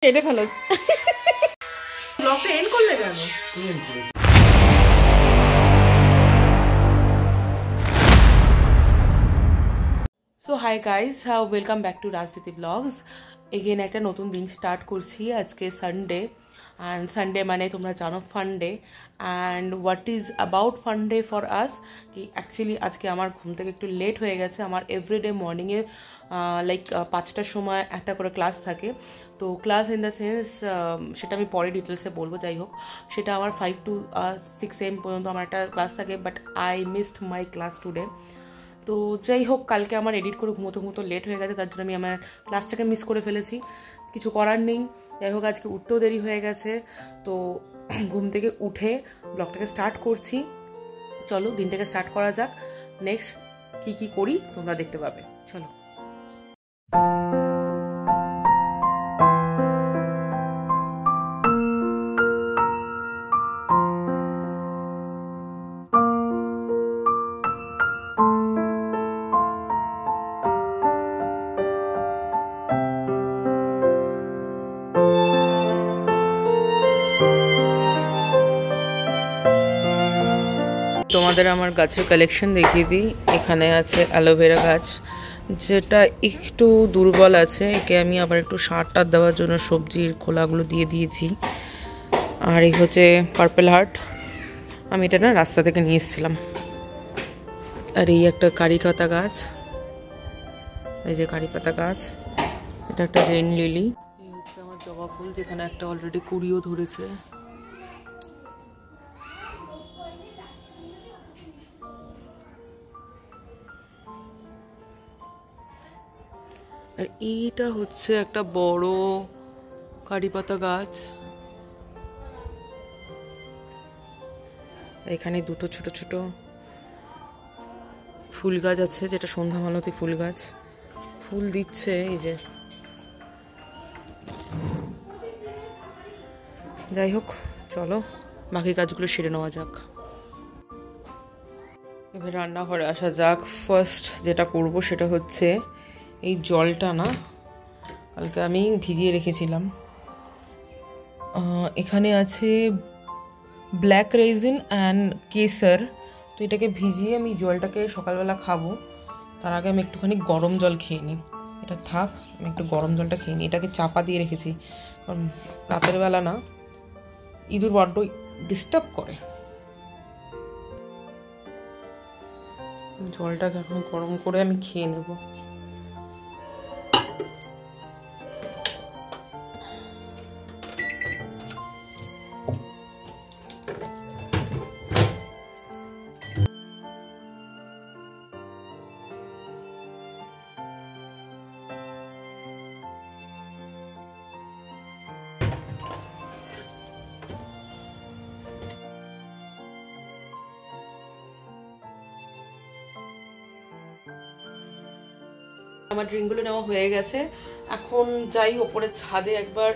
কেটে ফেলো। ব্লগটা এন্ড করলে কেন? So hi guys, welcome back to রাজনীতি ব্লগস। এগেন একটা নতুন দিন স্টার্ট করছি। আজকে সানডে, অ্যান্ড সানডে মানে তোমরা জানো fun day. And what is about fun day for us কি অ্যাকচুয়ালি আজকে আমার ঘুম থেকে একটু লেট হয়ে গেছে। আমার এভরিডে মর্নিংয়ে লাইক 5টার সময় একটা করে ক্লাস থাকে। তো ক্লাস ইন দ্য সেন্স সেটা আমি পরে ডিটেলসে বলবো। যাই হোক, সেটা আমার 5 to 6 AM পর্যন্ত আমার একটা ক্লাস থাকে, but I missed my class today. তো যাই হোক, কালকে আমার এডিট করে ঘুমোতে লেট হয়ে গেছে, তার জন্য আমি আমার ক্লাসটাকে মিস করে ফেলেছি। কিছু করার নেই। যাই হোক, আজকে উঠতেও দেরি হয়ে গেছে। তো ঘুম থেকে উঠে ব্লগটাকে স্টার্ট করছি। চলো দিনটাকে স্টার্ট করা যাক। নেক্সট কি করি তোমরা দেখতে পাবে। চলো। তোমাদের আমার গাছের কালেকশন দেখিয়ে দিই। এখানে আছে অ্যালোভেরা গাছ, যেটা একটু দুর্বল আছে। একে আমি আবার একটু সার টার দেওয়ার জন্য সবজির খোলাগুলো দিয়ে দিয়েছি। আর এই হচ্ছে পার্পেল হার্ট, আমি এটা না রাস্তা থেকে নিয়ে এসেছিলাম। আর এই একটা কারি পাতা গাছ, এই যে কারি পাতা গাছ, এটা একটা রেন লিলি। এই হচ্ছে আমার জবা ফুল, যেখানে একটা অলরেডি কুড়িও ধরেছে। আর এইটা হচ্ছে একটা বড় কারি পাতা গাছ। এখানে দুটো ছোট ছোট ফুল গাছ আছে, যেটা সন্ধ্যা মালতী ফুল গাছ, ফুল দিচ্ছে। এই যে, যাই হোক চলো বাকি কাজগুলো সেরে নেওয়া যাক। এবার রান্নাঘরে আসা যাক। ফার্স্ট যেটা করব সেটা হচ্ছে এই জলটা না কালকে আমি ভিজিয়ে রেখেছিলাম। এখানে আছে ব্ল্যাক রেজিন অ্যান্ড কেসার। তো এটাকে ভিজিয়ে আমি জলটাকে সকালবেলা খাবো। তার আগে আমি একটুখানি গরম জল খেয়ে নিই। এটা থাক, আমি একটু গরম জলটা খেয়ে নিই। এটাকে চাপা দিয়ে রেখেছি, কারণ রাতের বেলা না ইঁদুর বড্ড ডিস্টার্ব করে। জলটাকে এখন গরম করে আমি খেয়ে নেবো। আমার ড্রিঙ্কগুলো নেওয়া হয়ে গেছে। এখন যাই ওপরে ছাদে একবার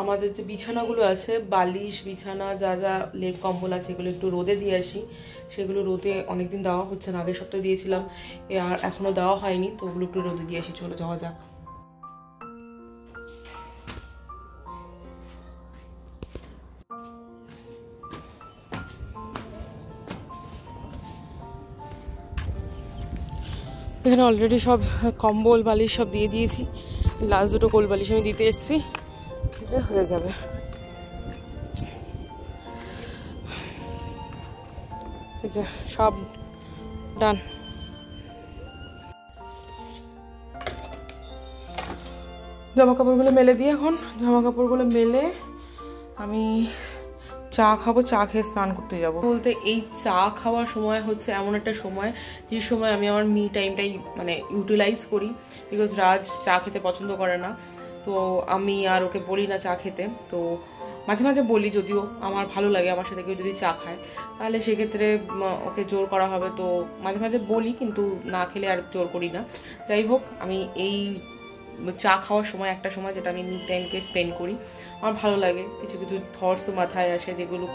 আমাদের যে বিছানাগুলো আছে, বালিশ বিছানা যা যা লেপ কম্বল আছে, এগুলো একটু রোদে দিয়ে আসি। সেগুলো রোদে অনেকদিন দেওয়া হচ্ছে না, আগের সপ্তাহে দিয়েছিলাম, আর এখনো দেওয়া হয়নি। তো ওগুলো একটু রোদে দিয়ে আসি। চলে যাওয়া যাক। এখানে অলরেডি সব কম্বল বালিশ সব দিয়ে দিয়েছি। লাস্ট দুটো কোল বালিশ আমি দিতে এসেছি, হয়ে যাবে। এই যে সব ডান। জামা কাপড়গুলো মেলে দিয়ে এখন জামা কাপড়গুলো মেলে আমি চা খাবো। চা খেয়ে স্নান করতে যাবো। বলতে এই চা খাওয়ার সময় হচ্ছে এমন একটা সময় যে সময় আমি আমার মি টাইমটাই মানে ইউটিলাইজ করি। বিকজ রাজ চা খেতে পছন্দ করে না, তো আমি আর ওকে বলি না চা খেতে। তো মাঝে মাঝে বলি, যদিও আমার ভালো লাগে আমার সাথে কেউ যদি চা খায়, তাহলে সেক্ষেত্রে ওকে জোর করা হবে। তো মাঝে মাঝে বলি, কিন্তু না খেলে আর জোর করি না। যাই হোক, আমি এই চা খাওয়ার সময় একটা সময় যেটা আমি মি টাইমকে স্পেন্ড করি, আমার ভালো লাগে। কিছু কিছু থটস মাথায় আসে, যেগুলো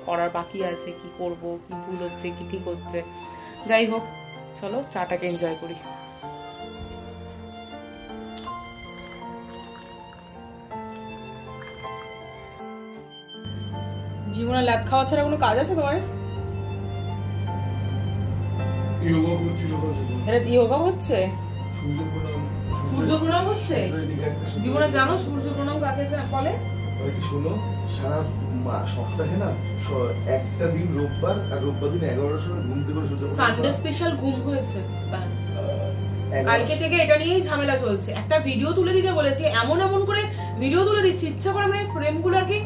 করার বাকি আছে, কি করব, কি ভুল হচ্ছে, কি ঠিক হচ্ছে। যাই হোক চলো চাটাকে এনজয় করি। জীবনে ল্যাদ খাওয়া ছাড়া কোনো কাজ আছে তোমার? এটা যোগা হচ্ছে, সূর্য প্রণাম হচ্ছে। জীবনে জানো সূর্য প্রণাম কাকে বলে? শোনো, সারা সপ্তাহে না একটা দিন রোববার, আর রোববার দিন 11টার সময় ঘুম থেকে সানডে স্পেশাল ঘুম হয়েছে। কালকে থেকে এটা নিয়েই ঝামেলা চলছে। একটা ভিডিও তুলে দিতে বলেছি, এমন এমন করে ভিডিও তুলে দিচ্ছি, ইচ্ছা করে মানে ফ্রেমগুলো আর কি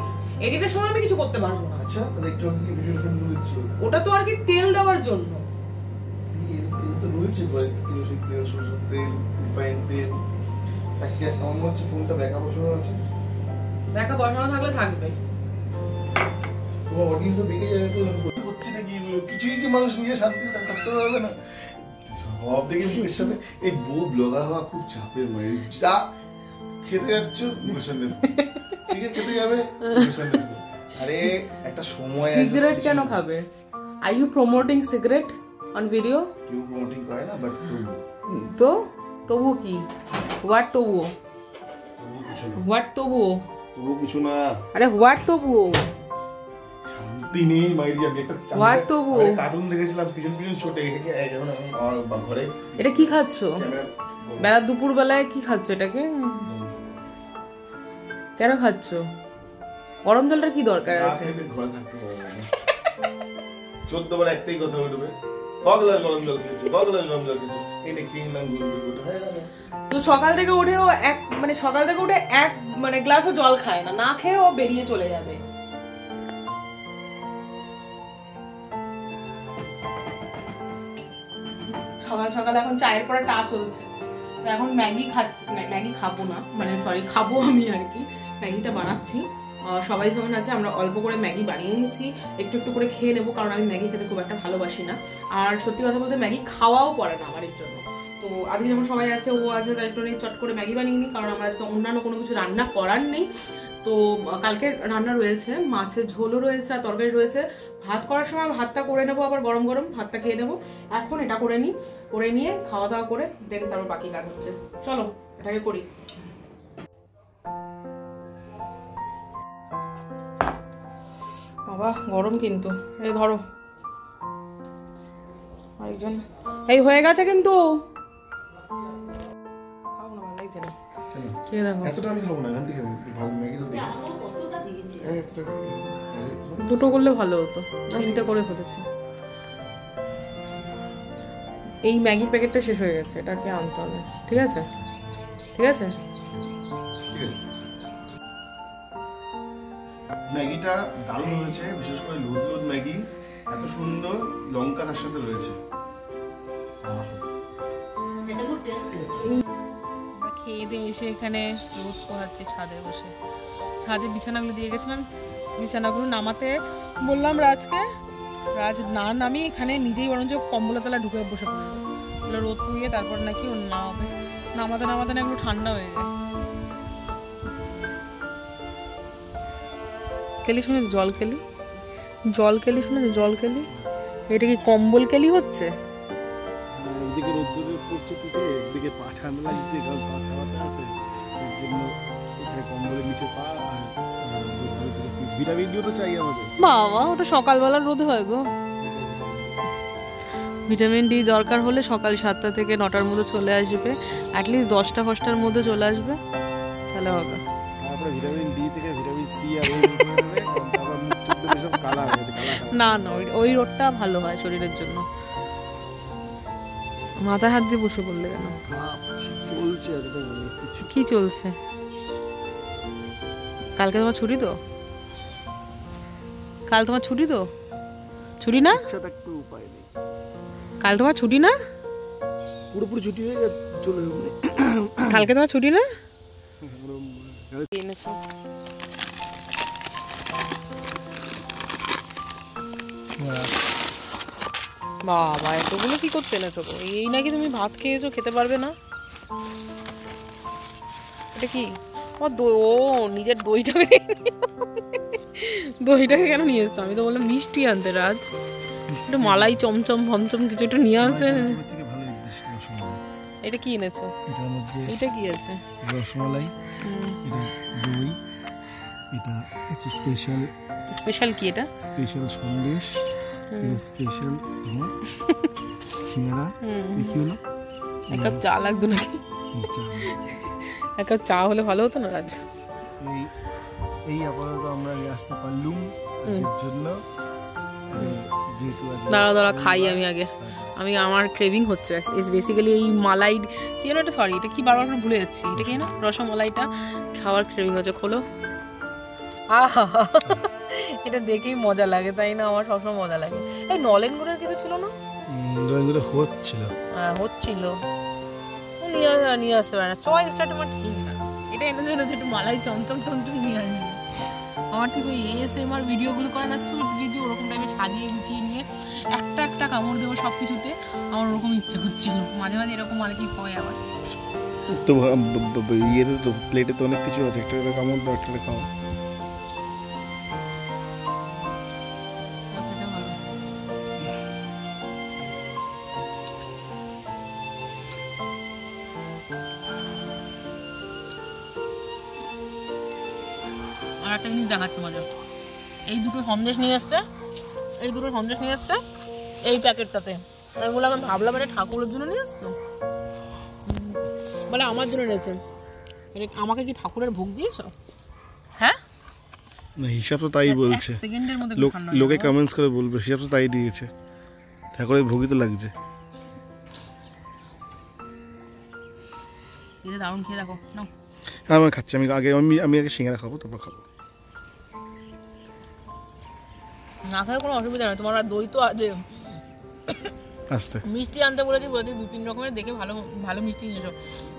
এডিটের সময় আমি কিছু করতে পারবো না। আচ্ছা, তাহলে একটু কি ভিডিও ফ্রেম তুলে দিচ্ছ? ওটা তো আর কি তেল দেওয়ার জন্য। তেল তো রয়েছে, কেরোসিন তেল, সরষের তেল, রিফাইন তেল। একটা আমার হচ্ছে ফোনটা ব্যাকআপ বসানো আছে। ব্যাকআপ বসানো থাকলে থাকবে। তোমার অডিয়েন্স তো দেখে যাবে তো হচ্ছে না কি, কিছুই কি মানুষ নিজে শান্তিতে থাকতে পারবে না? সব দেখে মুখের সাথে এই বউ ব্লগার হওয়া খুব চাপের। মানে যা খেতে যাচ্ছ মুখের নেব, সিগারেট খেতে যাবে মুখের নেব। আরে একটা সময়, সিগারেট কেন খাবে? Are you promoting cigarette on video? কেউ প্রমোটিং করে না, বাট তো তবু কি? হোয়াট তবুও? হোয়াট তবুও? তবু কিছু না। আরে হোয়াট তবুও? শান্তি নেই মাইরি। আমি একটা হোয়াট তবুও কার্টুন দেখেছিলাম, পিছন পিছন ছোটে, এখন আমার ঘরে। এটা কি খাচ্ছ বেলা দুপুর বেলায়? কি খাচ্ছ এটাকে? কেন খাচ্ছ? গরম জলটার কি দরকার আছে? ঘরে থাকতে পারবে না। 14 বার একটাই কথা উঠবে, কগলার গরম জল খেয়েছো, কগলার গরম জল খেয়েছো, এটা খেয়ে নাম গুলো হয়ে গেল। তো সকাল থেকে উঠেও সকাল থেকে উঠে এক গ্লাসও জল খায় না, না খেয়ে ও বেরিয়ে চলে যাবে। সকাল সকাল এখন চায়ের পরে টা চলছে, তো এখন ম্যাগি খাচ্ছি। ম্যাগি খাবো না, খাবো আমি আর কি। ম্যাগিটা বানাচ্ছি, সবাই যখন আছে আমরা অল্প করে ম্যাগি বানিয়ে নিচ্ছি, একটু একটু করে খেয়ে নেবো, কারণ আমি ম্যাগি খেতে খুব একটা ভালোবাসি না। আর সত্যি কথা বলতে ম্যাগি খাওয়াও পড়ে না আমার এর জন্য। তো আজকে যখন সবাই আছে, ও আছে, তাই একটু চট করে ম্যাগি বানিয়ে নিই, কারণ আমার আজকে অন্যান্য কোনো কিছু রান্না করার নেই। তো কালকে রান্না রয়েছে, মাছের ঝোলও রয়েছে আর তরকারি রয়েছে। ভাত করার সময় ভাতটা করে নেবো, আবার গরম গরম ভাতটা খেয়ে নেবো। এখন এটা করে নিই, করে নিয়ে খাওয়া দাওয়া করে দেন তারপর বাকি কাজ হচ্ছে। চলো এটাকে করি। বাবা গরম কিন্তু। এই ধরো আরেকজন। এই হয়ে গেছে কিন্তু। খাবো না, ভালো লাগছে না। কে দেখো এতটা আমি খাবো না, এখান থেকে ভাগ ম্যাগি তো দেখি দুটো করলে ভালো হতো, 3টে করে ফেলেছি। এই ম্যাগির প্যাকেটটা শেষ হয়ে গেছে, এটাকে আনতে হবে। ঠিক আছে ঠিক আছে। ম্যাগিটা দারুণ হয়েছে, বিশেষ করে লুদ লুদ ম্যাগি, এত সুন্দর লঙ্কা তার সাথে রয়েছে। খেয়ে দিয়ে এসে এখানে রোদ পোহাচ্ছি ছাদে বসে। ছাদে বিছানাগুলো দিয়ে গেছিলাম, বিছানাগুলো নামাতে বললাম রাজকে। রাজ না নামিয়ে এখানে নিজেই বরঞ্চ কম্বলের তলায় ঢুকে বসে পড়লো। রোদ পুড়িয়ে তারপর নাকি ওর নামাবে। নামাতে নামাতে না এগুলো ঠান্ডা হয়ে যায়। কেলি শুনেছ? জল কেলি, জল কেলি শুনেছ? জল কেলি, এটা কি কম্বল কেলি হচ্ছে? এদিকে রোদ্দুরে পড়ছে পিঠে, এদিকে পা ঠান্ডা লাগছে, গাল পা ছাড়াতে আছে, এর জন্য এখানে কম্বলের নিচে পা। আর ভিটামিন ডি তো চাই আমাদের। বাবা ওটা সকালবেলার রোদে হয় গো। ভিটামিন ডি দরকার হলে সকাল 7টা থেকে 9টার মধ্যে চলে আসবে, অ্যাটলিস্ট 10টার মধ্যে চলে আসবে, তাহলে হবে। তারপরে ভিটামিন ডি থেকে ভিটামিন সি আর তারপর মুখ চোখ সব কালা হয়ে যায়। না না, ওই রোদটা ভালো হয় শরীরের জন্য। মাথা হাত দিয়ে বসে পড়লে কেন? চলছে কি চলছে? কালকে তোমার ছুটি তো? কাল তোমার ছুটি তো? ছুটি না? উপায় নেই। কাল তোমার ছুটি না? পুরোপুরি ছুটি হয়ে চলে যাবে। কালকে তোমার ছুটি না? এনেছো বাবা, এতগুলো কি করতে এনেছো? এই নাকি তুমি ভাত খেয়েছো, খেতে পারবে না? এটা কি? ও নিজের দইটাকে কেন নিয়ে এসছো? আমি তো বললাম মিষ্টি আনতে রাজ, একটু মালাই চমচম ভমচম কিছু একটু নিয়ে আসতে। এটা কি এনেছো? এটা কি আছে? রসমালাই, এটা দই, এটা হচ্ছে স্পেশাল। স্পেশাল কি এটা? স্পেশাল সন্দেশ, স্পেশাল তোমার সিঙ্গারা। কি হলো? এক কাপ চা লাগতো নাকি? এক কাপ চা হলে ভালো হতো না রাজ? এই আপাতত আমরা আসতে পারলুম এর জন্য। দাঁড়া দাঁড়া খাই আমি আগে। আমি আমার ক্রেভিং হচ্ছে বেসিক্যালি এই মালাই কি যেন এটা, সরি এটা কি বারবার ভুলে যাচ্ছি, এটা কি না রসমালাইটা খাওয়ার ক্রেভিং হচ্ছে। খোলো। আহা এটা দেখেই মজা লাগে তাই না? আমার সবসময় মজা লাগে। এই নলেন গুড়ের কিছু ছিল না? নলেন গুড় হচ্ছিল, হ্যাঁ হচ্ছিল। নিয়ে আসতে পারে না চয়েসটা তোমার ঠিক না। এটা এনে জন্য একটু মালাই চমচম টমচম নিয়ে আসবে। আমার ঠিক ওই ASMR ভিডিওগুলো করে না, সুইট ভিডিও ওরকম টাইপের সাজিয়ে গুছিয়ে নিয়ে একটা একটা কামড় দেবো সব কিছুতে, আমার ওরকম ইচ্ছে করছিল। মাঝে মাঝে এরকম আর কি হয় আবার। তো ইয়েতে তো প্লেটে তো অনেক কিছু আছে, একটা কামড় দাও, একটা খাও। আর একটা জিনিস দেখাচ্ছি মজা, এই দুটো সন্দেশ নিয়ে এসছে, এই প্যাকেটটাতে। এগুলো আমি ভাবলাম এটা ঠাকুরের জন্য নিয়ে এসছো, বলে আমার জন্য নিয়েছে। আমাকে কি ঠাকুরের ভোগ দিয়েছো? হ্যাঁ না, হিসাব তো তাই বলছে। সেকেন্ডের মধ্যে লোকে কমেন্টস করে বলবে হিসাব তো তাই দিয়েছে, ঠাকুরের ভোগই তো লাগছে। এটা দারুণ, খেয়ে দেখো। নাও আমি খাচ্ছি, আমি আগে সিঙ্গারা খাবো, তারপর খাবো। না খাওয়ার কোনো অসুবিধা নেই, তোমার দই তো আছে। আস্তে মিষ্টি আনতে বলেছি 2-3 রকমের, দেখে ভালো ভালো মিষ্টি নিয়েছো।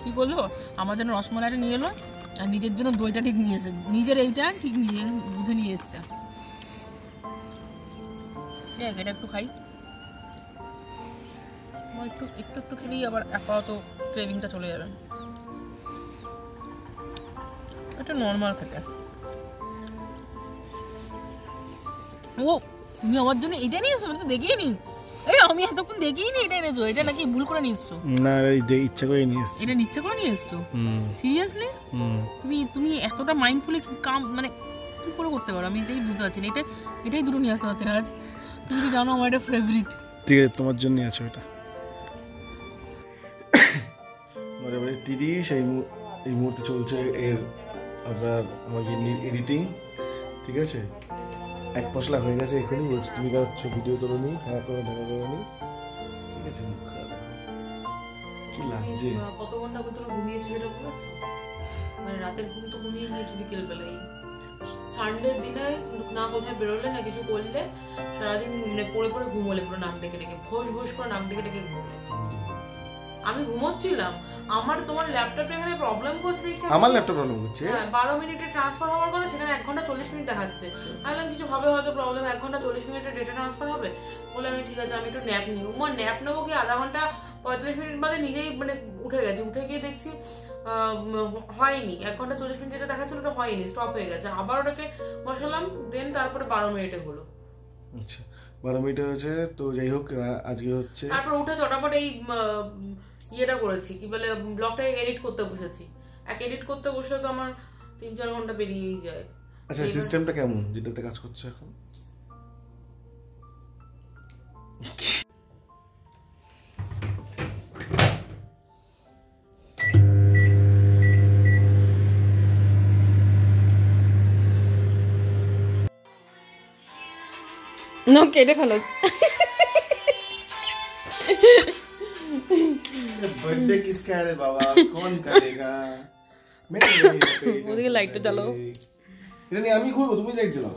কি করলো, আমার জন্য রসমালাইটা নিয়ে এলো আর নিজের জন্য দইটা ঠিক নিয়ে এসে, নিজের এইটা ঠিক নিয়ে বুঝে নিয়ে এসছে। দেখ এটা একটু খাই, একটু একটু একটু খেলেই আবার আপাতত ক্রেভিংটা চলে যাবে। এটা নর্মাল খেতে। ও তুমি আমার জন্য এটা নিয়ে এসো? আমি তো দেখিয়ে নি, এই আমি এতক্ষণ দেখিয়ে নি এটা এনেছো। এটা নাকি ভুল করে নিয়ে এসছো? না, ইচ্ছা করে নিয়ে এসেছি। এটা ইচ্ছা করে নিয়ে এসছো? সিরিয়াসলি? তুমি এতটা মাইন্ডফুলি কাম মানে কি করে করতে পারো? আমি এটাই বুঝতে পারছি না। এটাই দুটো নিয়ে আসতে পারতে রাজ, তুমি তো জানো আমার এটা ফেভারিট। ঠিক আছে, তোমার জন্য আছে এটা। মানে 30 এই মুহূর্তে চলছে এর আপনার আমাকে এডিটিং, ঠিক আছে। এক মশলা হয়ে গেছে এখানে, বলছি তুমি কাছে ভিডিও তোলো নি, হ্যাঁ করে ঢাকা করে নি, ঠিক আছে। কি লাগছে? কত ঘন্টা করে ঘুমিয়েছো সেটা বলেছো? মানে রাতের ঘুম তো ঘুমিয়ে নিয়েছো বিকেল বেলায়। সানডে দিনে না কোথায় বেরোলে না কিছু করলে, সারাদিন মানে পড়ে পড়ে ঘুমোলে, পুরো নাক ডেকে ডেকে ভোস করে নাক ডেকে ডেকে ঘুমোলে। আমি ঘুমোচ্ছিলাম, আমার তোমার ল্যাপটপে এখানে প্রবলেম করছে দেখছি। আমার ল্যাপটপ প্রবলেম হচ্ছে। হ্যাঁ 12 মিনিটে ট্রান্সফার হওয়ার কথা, সেখানে 1 ঘন্টা 40 মিনিট দেখাচ্ছে। আমি বললাম কিছু হবে হয়তো প্রবলেম, 1 ঘন্টা 40 মিনিটে ডেটা ট্রান্সফার হবে। বলে আমি ঠিক আছে আমি একটু ন্যাপ নিই। ন্যাপ নেবো কি আধা ঘন্টা 45 মিনিট বাদে নিজেই মানে উঠে গেছে। উঠে গিয়ে দেখছি হয়নি, 1 ঘন্টা 40 মিনিট যেটা দেখাচ্ছিল ওটা হয়নি, স্টপ হয়ে গেছে। আবার ওটাকে বসালাম, দেন তারপরে 12 মিনিটে হলো। আচ্ছা 12 মিনিট হয়েছে তো, যাই হোক আজকে হচ্ছে। তারপর উঠে চটাপট এই ইয়েটা করেছি, কি বলে ব্লগটা এডিট করতে বসেছি। এডিট করতে বসলে তো আমার 3-4 ঘন্টা পেরিয়েই যায়। আচ্ছা সিস্টেমটা কেমন যেটাতে কাজ করছে এখন? না কেটে ফেলো। बर्थडे किसका है रे बाबा, कौन करेगा? ওদিকে লাইটটা জ্বালাও। এটা নিয়ে আমি করবো, তুমি লাইট জ্বালাও।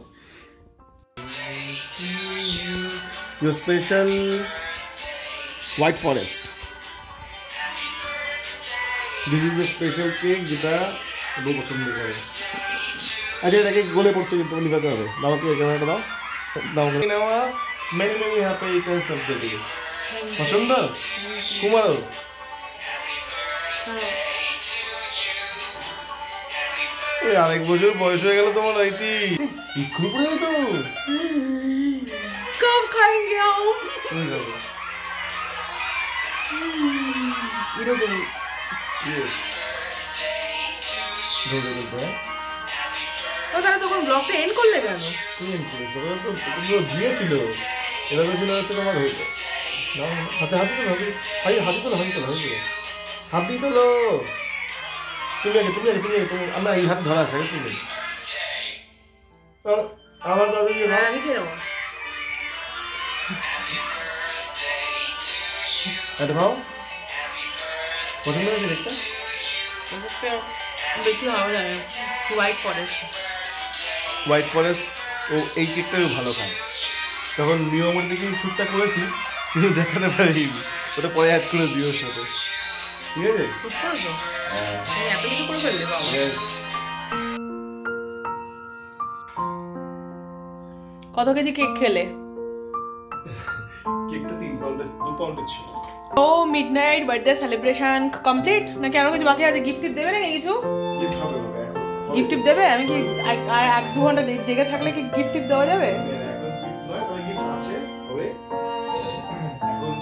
Your special white forest. This is the special cake যেটা খুব পছন্দ করে। আচ্ছা এটাকে গলে পড়ছে কিন্তু নিভাতে হবে। দাও কি ক্যামেরাটা দাও। দাও নেওয়া many many happy Returns of the day. পছন্দ? কুমারও ওই 1 বছর বয়স হয়ে গেল তোমার আইতি খুব রে তো কব খাएंगे आओ এরকম ইয়েস ধরে ধরে তাহলে তখন ব্লগটা এন্ড করলে কেন? দিয়েছিল এভাবে ছিল হচ্ছে তোমার হইতো হাতে হাতে তো হাতে হাতে তো হাতে তো হাত দিয়ে তোলো তুমি আগে তুমি আগে তুমি আগে আমরা এই হাতে ধরা আছে তুমি আমার দাদু আমি খেয়ে নেবো। এটা খাও পছন্দ হয়েছে দেখতে বেশি হবে না হোয়াইট ফরেস্ট। হোয়াইট ফরেস্ট ও এই কেকটাও ভালো খায় তখন নিয়মের দিকে ঠিকঠাক করেছি কিন্তু দেখাতে পারিনি ওটা পরে অ্যাড করে দিও ওর সাথে ঠিক আছে এত কিছু করে ফেললে বাবা। কত কেজি কেক খেলে? কেকটা 3 পাউন্ডের 2 পাউন্ডের ছিল। ও মিডনাইট বার্থডে সেলিব্রেশন কমপ্লিট নাকি আরো কিছু বাকি আছে? গিফট দেবে নাকি কিছু? গিফট হবে এখন গিফট দেবে? আমি কি আর 1-2 ঘন্টা জেগে থাকলে কি গিফট দেওয়া যাবে? এখন গিফট নয় তবে গিফট আছে হবে এখন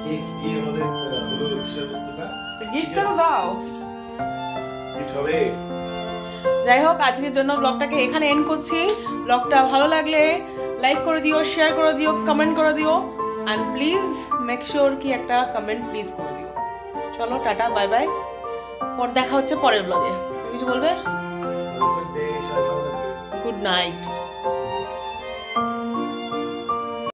কেক কি আমাদের হলো বিষয়বস্তুটা গিফটটা তো দাও। গিফট হবে। যাই হোক আজকের জন্য ব্লগটাকে এখানে এন্ড করছি। ব্লগটা ভালো লাগলে লাইক করে দিও, শেয়ার করে দিও, কমেন্ট করে দিও এন্ড প্লিজ মেক শিওর কি একটা কমেন্ট প্লিজ করে দিও। চলো টাটা বাই বাই, পর দেখা হচ্ছে পরের ব্লগে। তুমি কিছু বলবে? Good day, good night.